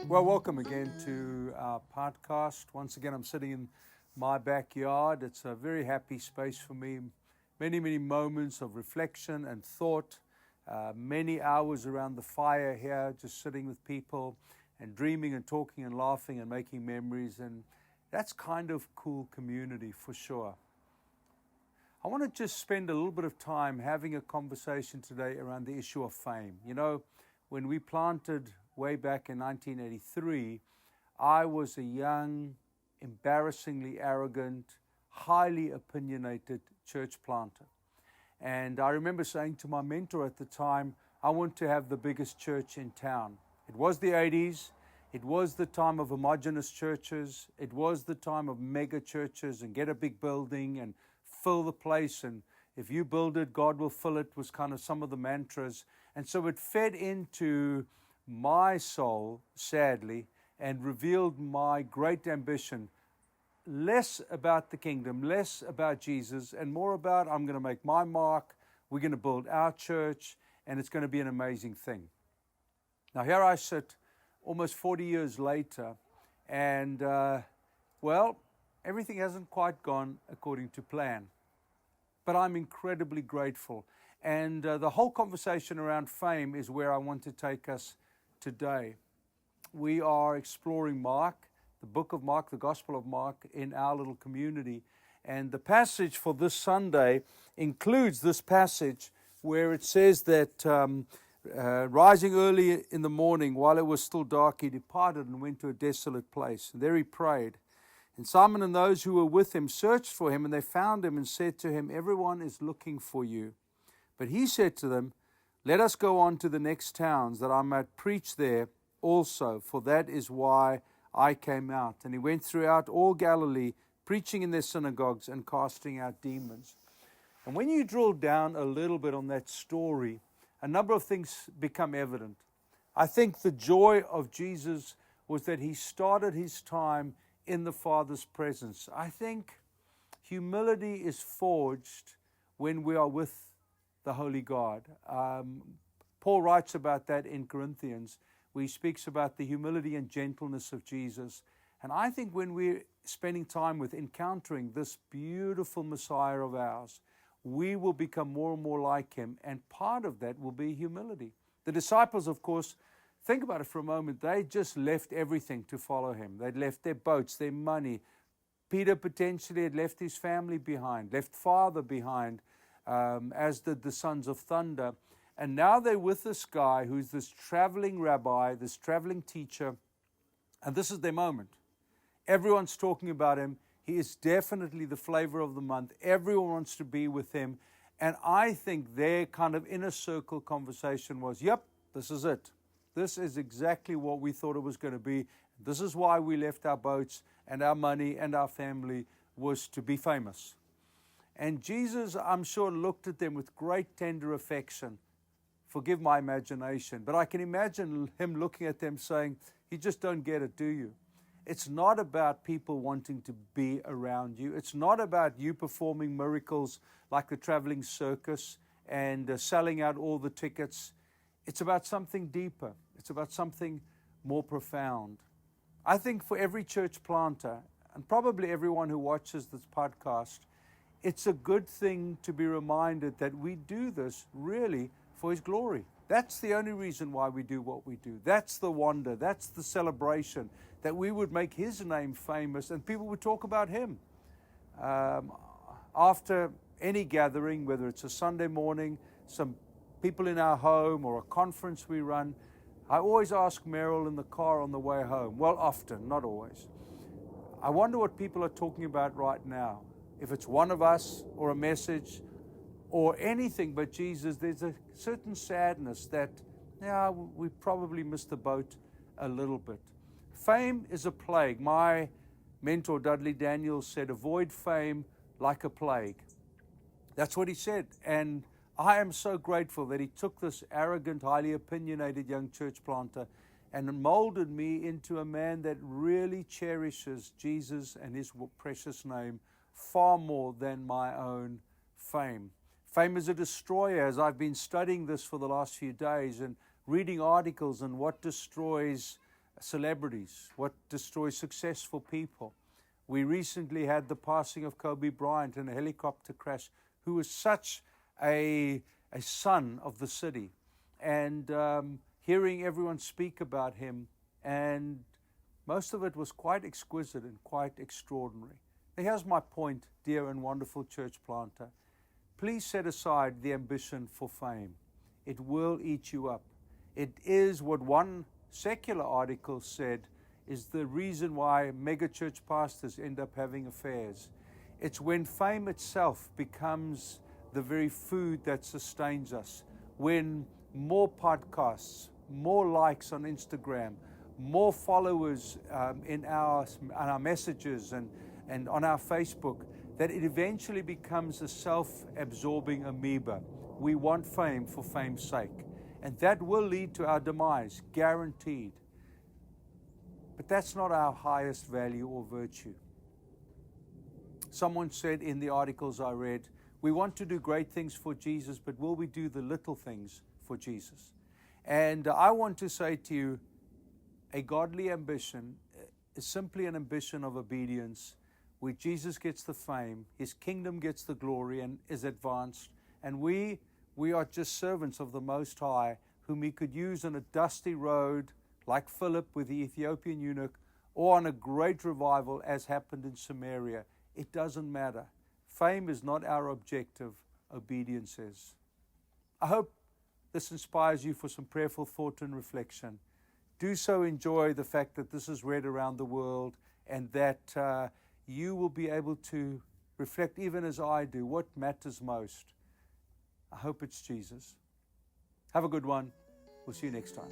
Well, welcome again to our podcast. Once again, I'm sitting in my backyard. It's a very happy space for me. Many moments of reflection and thought. Many hours around the fire here, just sitting with people and dreaming and talking and laughing and making memories. And that's kind of cool community for sure. I want to just spend a little bit of time having a conversation today around the issue of fame. You know, when we planted way back in 1983, I was a young, embarrassingly arrogant, highly opinionated church planter. And I remember saying to my mentor at the time, I want to have the biggest church in town. It was the 80s. It was the time of homogenous churches. It was the time of mega churches and get a big building and fill the place. And if you build it, God will fill it, was kind of some of the mantras. And so it fed into my soul, sadly, and revealed my great ambition, less about the kingdom, less about Jesus, and more about I'm going to make my mark, we're going to build our church, and it's going to be an amazing thing. Now here I sit almost 40 years later, and well, everything hasn't quite gone according to plan. But I'm incredibly grateful. And the whole conversation around fame is where I want to take us today. We are exploring Mark, the book of Mark, the Gospel of Mark, in our little community. And the passage for this Sunday includes this passage where it says that rising early in the morning, while it was still dark, he departed and went to a desolate place. And there he prayed. And Simon and those who were with him searched for him, and they found him and said to him, "Everyone is looking for you." But he said to them, "Let us go on to the next towns, that I might preach there also, for that is why I came out." And he went throughout all Galilee, preaching in their synagogues and casting out demons. And when you drill down a little bit on that story, a number of things become evident. I think the joy of Jesus was that he started his time in the Father's presence. I think humility is forged when we are with the Holy God. Paul writes about that in Corinthians, where he speaks about the humility and gentleness of Jesus. And I think when we're spending time with encountering this beautiful Messiah of ours, we will become more and more like him. And part of that will be humility. The disciples, of course, think about it for a moment. They just left everything to follow him. They'd left their boats, their money. Peter potentially had left his family behind, left father behind, as did the sons of thunder. And now they're with this guy who's this traveling rabbi, this traveling teacher, and this is their moment. Everyone's talking about him. He is definitely the flavor of the month. Everyone wants to be with him. And I think their kind of inner circle conversation was, yep, this is it. This is exactly what we thought it was going to be. This is why we left our boats and our money and our family, was to be famous. And Jesus, I'm sure, looked at them with great tender affection. Forgive my imagination, but I can imagine him looking at them saying, "You just don't get it, do you? It's not about people wanting to be around you. It's not about you performing miracles like the traveling circus and selling out all the tickets. It's about something deeper. It's about something more profound." I think for every church planter, and probably everyone who watches this podcast, it's a good thing to be reminded that we do this really for his glory. That's the only reason why we do what we do. That's the wonder. That's the celebration, that we would make his name famous and people would talk about him. After any gathering, whether it's a Sunday morning, some people in our home, or a conference we run, I always ask Meryl in the car on the way home. Well, often, not always. I wonder what people are talking about right now. If it's one of us or a message or anything but Jesus, there's a certain sadness that, yeah, we probably missed the boat a little bit. Fame is a plague. My mentor, Dudley Daniels, said, "Avoid fame like a plague." That's what he said. And I am so grateful that he took this arrogant, highly opinionated young church planter and molded me into a man that really cherishes Jesus and his precious name far more than my own fame. Fame is a destroyer, as I've been studying this for the last few days and reading articles on what destroys celebrities, what destroys successful people. We recently had the passing of Kobe Bryant in a helicopter crash, who was such a son of the city. And hearing everyone speak about him, and most of it was quite exquisite and quite extraordinary. Now here's my point, dear and wonderful church planter. Please set aside the ambition for fame. It will eat you up. It is what one secular article said is the reason why megachurch pastors end up having affairs. It's when fame itself becomes the very food that sustains us. When more podcasts, more likes on Instagram, more followers in our messages and on our Facebook, that it eventually becomes a self-absorbing amoeba. We want fame for fame's sake. And that will lead to our demise, guaranteed. But that's not our highest value or virtue. Someone said in the articles I read, we want to do great things for Jesus, but will we do the little things for Jesus? And I want to say to you, a godly ambition is simply an ambition of obedience, where Jesus gets the fame, His kingdom gets the glory and is advanced, and we are just servants of the Most High, whom He could use on a dusty road like Philip with the Ethiopian eunuch, or on a great revival as happened in Samaria. It doesn't matter. Fame is not our objective, obedience is. I hope this inspires you for some prayerful thought and reflection. Do so enjoy the fact that this is read around the world, and that you will be able to reflect, even as I do, what matters most. I hope it's Jesus. Have a good one. We'll see you next time.